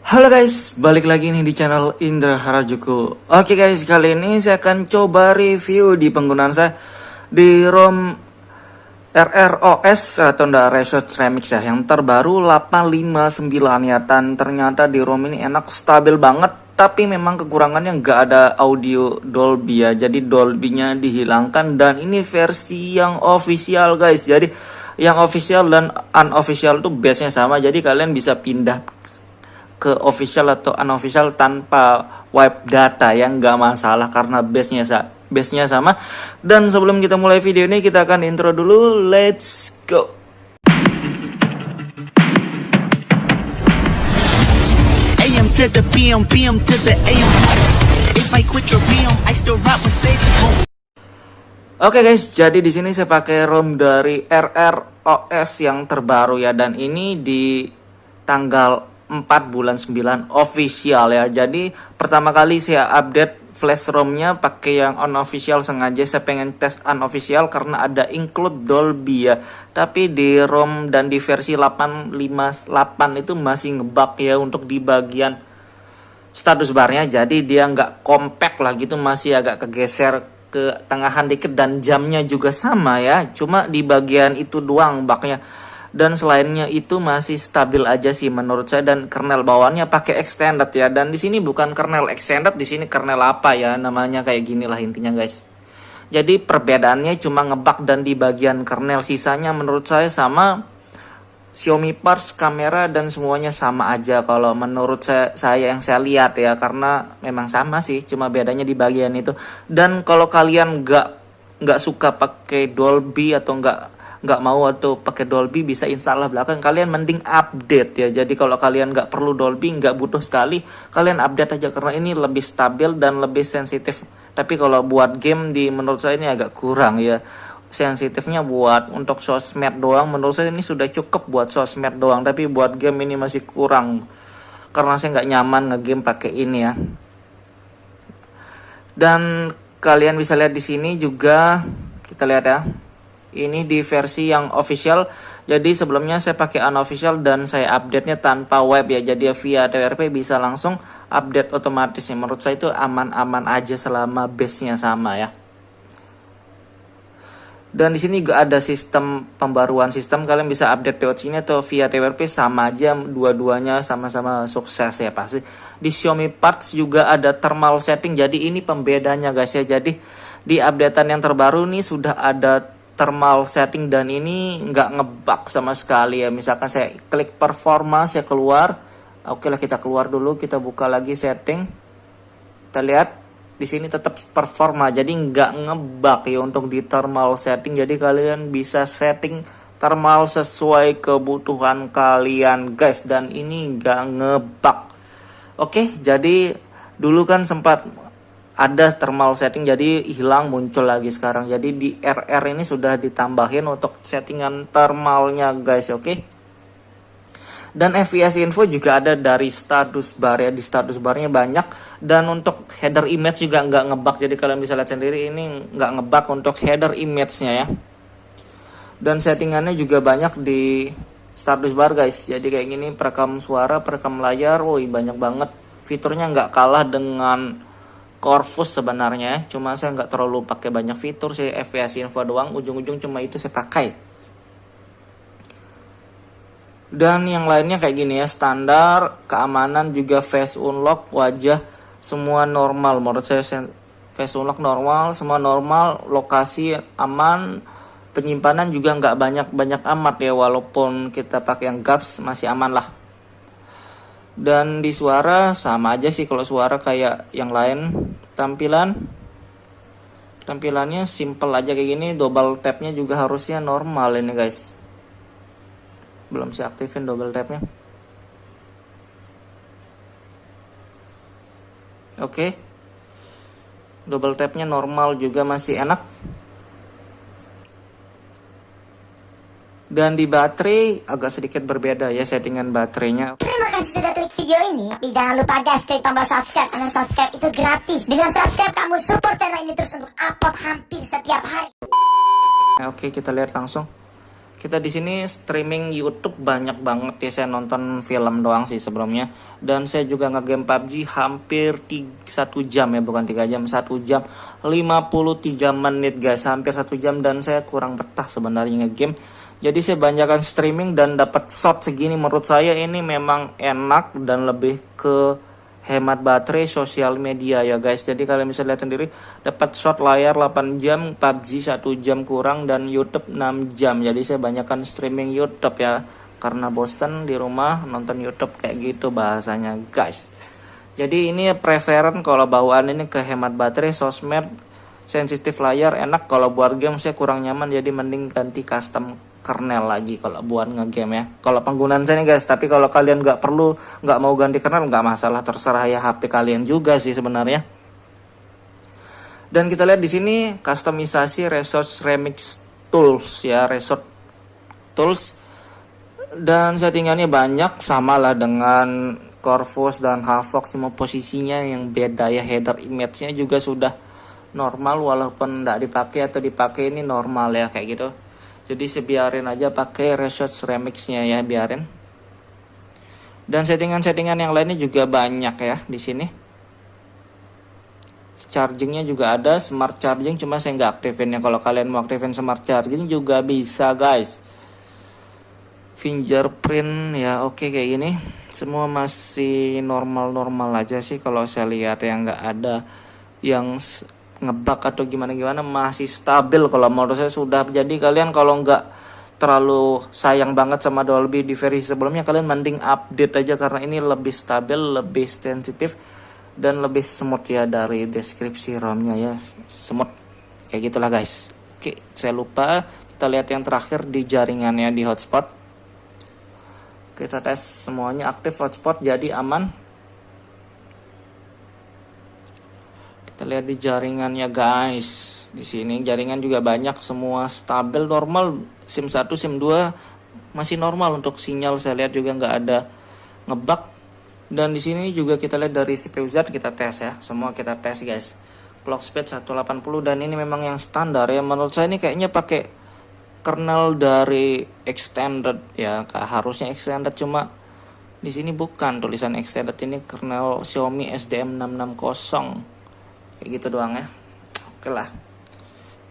Halo guys, balik lagi nih di channel Indra Harajuku. Oke guys, kali ini saya akan coba review di penggunaan saya di ROM RROS atau Research Remix ya, yang terbaru 859 ya. Dan ternyata di ROM ini enak, stabil banget. Tapi memang kekurangannya nggak ada audio Dolby ya, jadi Dolby-nya dihilangkan. Dan ini versi yang official guys. Jadi yang official dan unofficial tuh base-nya sama, jadi kalian bisa pindah ke official atau unofficial tanpa wipe data yang nggak masalah karena base-nya sama. Dan sebelum kita mulai video ini, kita akan intro dulu. Let's go. AM to the PM, PM to the AM. If I quit your PM, I still rock with Sage. Oke guys, jadi di sini saya pakai ROM dari RROS yang terbaru ya, dan ini di tanggal 4 bulan 9 official ya. Jadi pertama kali saya update flash ROM-nya pakai yang unofficial, sengaja saya pengen tes unofficial karena ada include Dolby ya. Tapi di ROM dan di versi 858 itu masih ngebug ya untuk di bagian status barnya. Jadi dia nggak compact lah gitu, masih agak kegeser ke tengahan dikit, dan jamnya juga sama ya. Cuma di bagian itu doang bugnya. Dan selainnya itu masih stabil aja sih menurut saya, dan kernel bawaannya pakai extended ya. Dan di sini bukan kernel extended, di sini kernel apa ya namanya, kayak gini lah intinya guys. Jadi perbedaannya cuma ngebug dan di bagian kernel, sisanya menurut saya sama. Xiaomi parts, kamera dan semuanya sama aja kalau menurut saya yang saya lihat ya, karena memang sama sih, cuma bedanya di bagian itu. Dan kalau kalian nggak suka pakai Dolby atau nggak mau atau pakai Dolby, bisa install belakang, kalian mending update ya. Jadi kalau kalian nggak perlu Dolby, nggak butuh sekali, kalian update aja karena ini lebih stabil dan lebih sensitif. Tapi kalau buat game menurut saya ini agak kurang ya sensitifnya. Buat untuk sosmed doang menurut saya ini sudah cukup buat sosmed doang, tapi buat game ini masih kurang karena saya nggak nyaman ngegame pakai ini ya. Dan kalian bisa lihat di sini juga, kita lihat ya. Ini di versi yang official. Jadi sebelumnya saya pakai unofficial dan saya update-nya tanpa web ya. Jadi via TWRP bisa langsung update otomatis ya. Menurut saya itu aman-aman aja selama base-nya sama ya. Dan di sini juga ada sistem pembaruan sistem, kalian bisa update POC-nya atau via TWRP, sama aja, dua-duanya sama-sama sukses ya pasti. Di Xiaomi parts juga ada thermal setting. Jadi ini pembedanya guys ya. Jadi di updatean yang terbaru nih sudah ada thermal setting dan ini nggak ngebug sama sekali ya. Misalkan saya klik performa, saya keluar. Oke lah, kita keluar dulu, kita buka lagi setting. Kita lihat di sini tetap performa, jadi nggak ngebug ya untuk di thermal setting. Jadi kalian bisa setting thermal sesuai kebutuhan kalian guys, dan ini nggak ngebug. Oke, jadi dulu kan sempat ada thermal setting jadi hilang, muncul lagi sekarang. Jadi di RR ini sudah ditambahin untuk settingan thermalnya guys. Oke. Dan FPS info juga ada dari status bar ya. Di status barnya banyak. Dan untuk header image juga nggak ngebug. Jadi kalian bisa lihat sendiri ini nggak ngebug untuk header image-nya ya. Dan settingannya juga banyak di status bar guys. Jadi kayak gini, perekam suara, perekam layar. Woi, banyak banget. Fiturnya nggak kalah dengan Corvus sebenarnya, cuma saya nggak terlalu pakai banyak fitur sih. FPS info doang, ujung-ujung cuma itu saya pakai. Dan yang lainnya kayak gini ya, standar, keamanan juga face unlock, wajah semua normal. Menurut saya face unlock normal, semua normal, lokasi aman, penyimpanan juga nggak banyak amat ya, walaupun kita pakai yang GAPS masih aman lah. Dan di suara sama aja sih, kalau suara kayak yang lain. Tampilannya simple aja kayak gini. Double tapnya juga harusnya normal ini guys. Belum saya aktifin double tapnya. Oke. Double tapnya normal juga, masih enak. Dan di baterai agak sedikit berbeda ya settingan baterainya. Terima kasih sudah klik video ini. Tapi jangan lupa guys, klik tombol subscribe, karena subscribe itu gratis. Dengan subscribe kamu support channel ini terus untuk upload hampir setiap hari. Oke, kita lihat langsung. Kita di sini streaming YouTube banyak banget ya, saya nonton film doang sih sebelumnya, dan saya juga ngegame PUBG hampir 1 jam ya, bukan 3 jam, 1 jam 53 menit guys, hampir 1 jam, dan saya kurang betah sebenarnya ngegame. Jadi saya banyakkan streaming dan dapat shot segini, menurut saya ini memang enak dan lebih ke hemat baterai sosial media ya guys. Jadi kalian bisa lihat sendiri, dapat shot layar 8 jam, PUBG 1 jam kurang, dan YouTube 6 jam. Jadi saya banyakkan streaming YouTube ya, karena bosan di rumah nonton YouTube kayak gitu bahasanya guys. Jadi ini preferen kalau bawaan ini ke hemat baterai, sosmed, sensitif layar, enak. Kalau buat game saya kurang nyaman, jadi mending ganti custom kernel lagi kalau buat ngegame ya. Kalau penggunaan saya nih guys, tapi kalau kalian nggak mau ganti kernel, nggak masalah, terserah ya HP kalian juga sih sebenarnya. Dan kita lihat di sini customisasi Resource Remix Tools ya, Resource Tools, dan settingannya banyak, sama lah dengan Corvus dan Havoc, cuma posisinya yang beda ya. Header image-nya juga sudah normal, walaupun nggak dipakai atau dipakai ini normal ya kayak gitu. Jadi saya biarin aja pakai Resource Remix-nya ya, biarin. Dan settingan-settingan yang lainnya juga banyak ya di sini. Chargingnya juga ada, smart charging, cuma saya nggak aktifin ya. Kalau kalian mau aktifin smart charging juga bisa guys. Fingerprint ya oke, kayak gini. Semua masih normal-normal aja sih kalau saya lihat, yang nggak ada yang ngebug atau gimana-gimana, masih stabil kalau menurut saya sudah. Jadi kalian kalau nggak terlalu sayang banget sama Dolby di versi sebelumnya, kalian mending update aja, karena ini lebih stabil, lebih sensitif, dan lebih smooth ya. Dari deskripsi ROM-nya ya, smooth kayak gitulah guys. Oke, saya lupa, kita lihat yang terakhir di jaringannya, di hotspot. Kita tes semuanya aktif hotspot, jadi aman. Kita lihat di jaringannya guys. Di sini jaringan juga banyak, semua stabil, normal. SIM 1, SIM 2 masih normal untuk sinyal. Saya lihat juga nggak ada ngebug. Dan di sini juga kita lihat dari CPU Z, kita tes ya. Semua kita tes guys. Clock speed 180, dan ini memang yang standar ya. Menurut saya ini kayaknya pakai kernel dari extended ya. Harusnya extended, cuma di sini bukan tulisan extended, ini kernel Xiaomi SDM 660. Kayak gitu doang ya. Oke lah.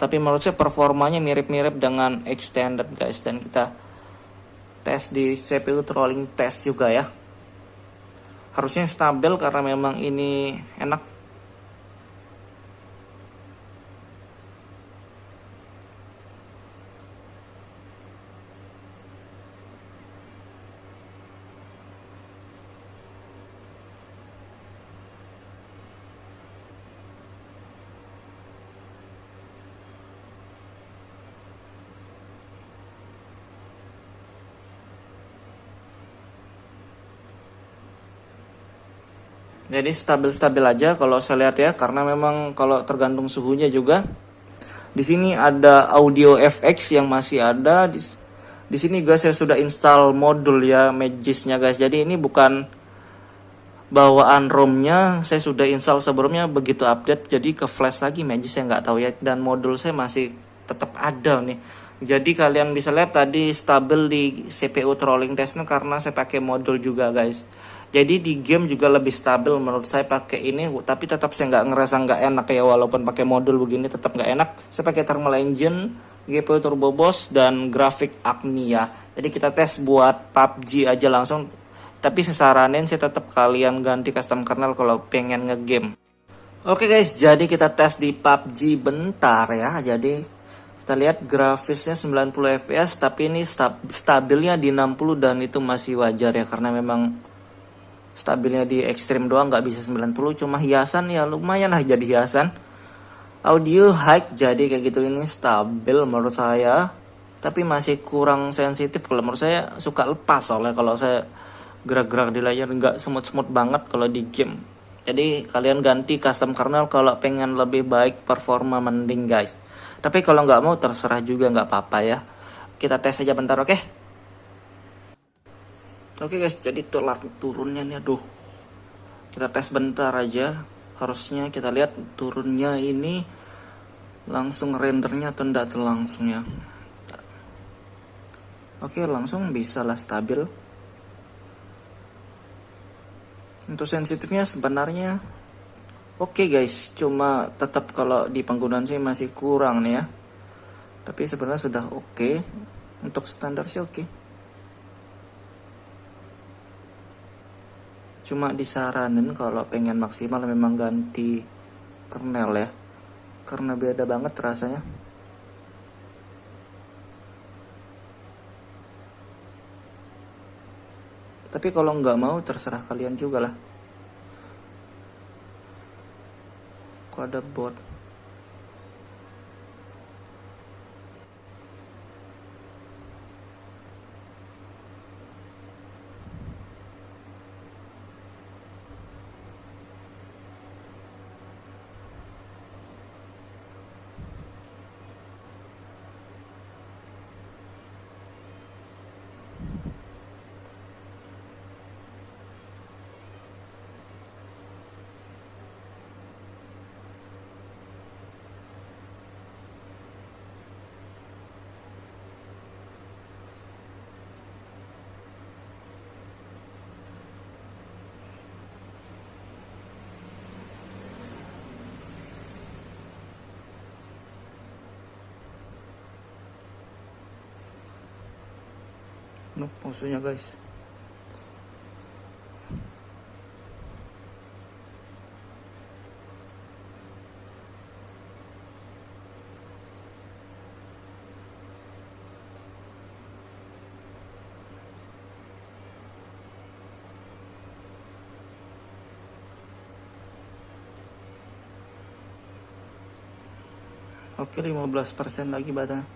Tapi menurut saya performanya mirip-mirip dengan extended guys. Dan kita tes di CPU trolling test juga ya. Harusnya stabil karena memang ini enak. Jadi stabil-stabil aja kalau saya lihat ya, karena memang kalau tergantung suhunya juga. Di sini ada audio FX yang masih ada. Di sini guys saya sudah install modul ya, Magis-nya guys. Jadi ini bukan bawaan ROM-nya, saya sudah install sebelumnya, begitu update jadi ke flash lagi Magis, saya nggak tahu ya. Dan modul saya masih tetap ada nih. Jadi kalian bisa lihat tadi stabil di CPU trolling testnya karena saya pakai modul juga guys. Jadi di game juga lebih stabil menurut saya pakai ini, tapi tetap saya nggak enak ya, walaupun pakai modul begini tetap nggak enak. Saya pakai thermal engine, GPU turbo boost, dan grafik Agni ya. Jadi kita tes buat PUBG aja langsung. Tapi saya saranin saya tetap kalian ganti custom kernel kalau pengen ngegame. Oke guys, jadi kita tes di PUBG bentar ya. Jadi kita lihat grafisnya 90 fps, tapi ini stabilnya di 60, dan itu masih wajar ya, karena memang stabilnya di ekstrim doang, nggak bisa 90. Cuma hiasan ya lumayan lah jadi hiasan. Audio high, jadi kayak gitu, ini stabil menurut saya, tapi masih kurang sensitif. Kalau menurut saya suka lepas, soalnya kalau saya gerak-gerak di layar nggak smooth banget kalau di game. Jadi kalian ganti custom kernel kalau pengen lebih baik performa, mending guys. Tapi kalau nggak mau terserah juga, nggak apa-apa ya. Kita tes aja bentar, oke? Oke guys, jadi turunnya nih, aduh. Kita tes bentar aja. Harusnya kita lihat turunnya ini langsung rendernya atau enggak langsung ya. Oke, langsung bisa lah stabil. Untuk sensitifnya sebenarnya oke guys, cuma tetap kalau di penggunaan sih masih kurang nih ya. Tapi sebenarnya sudah oke. Untuk standar sih oke. Cuma disaranin kalau pengen maksimal memang ganti kernel ya, karena beda banget rasanya. Tapi kalau nggak mau terserah kalian juga lah. Kok ada bot? Musuhnya guys. Oke, 15% lagi batanya.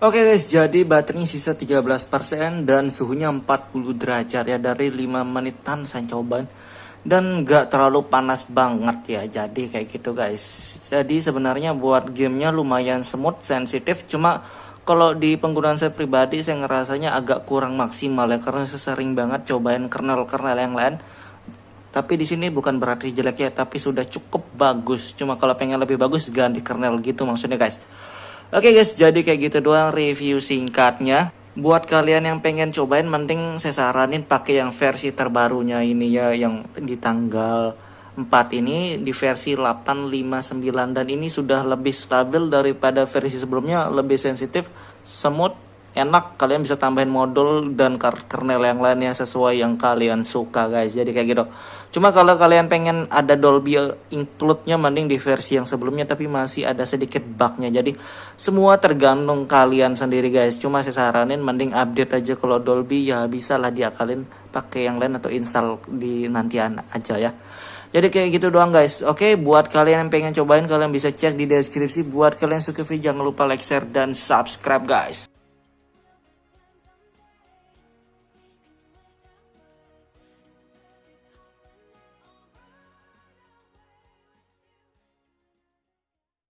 Oke guys, jadi baterainya sisa 13% dan suhunya 40 derajat ya, dari 5 menitan saya cobain. Dan gak terlalu panas banget ya, jadi kayak gitu guys. Jadi sebenarnya buat gamenya lumayan smooth, sensitif. Cuma kalau di penggunaan saya pribadi, saya ngerasanya agak kurang maksimal ya, karena saya sering banget cobain kernel-kernel yang lain. Tapi di sini bukan berarti jelek ya, tapi sudah cukup bagus. Cuma kalau pengen lebih bagus ganti kernel gitu maksudnya guys. Oke guys, jadi kayak gitu doang review singkatnya. Buat kalian yang pengen cobain, mending saya saranin pakai yang versi terbarunya ini ya, yang di tanggal 4 ini, di versi 859, dan ini sudah lebih stabil daripada versi sebelumnya, lebih sensitif, smooth, enak. Kalian bisa tambahin modul dan kernel yang lainnya sesuai yang kalian suka guys. Jadi kayak gitu. Cuma kalau kalian pengen ada Dolby include-nya, mending di versi yang sebelumnya, tapi masih ada sedikit bug-nya. Jadi semua tergantung kalian sendiri guys. Cuma saya saranin mending update aja. Kalau Dolby ya bisa lah diakalin pakai yang lain atau install di nantian aja ya. Jadi kayak gitu doang guys. Oke, buat kalian yang pengen cobain, kalian bisa cek di deskripsi. Buat kalian yang suka video, jangan lupa like, share, dan subscribe guys.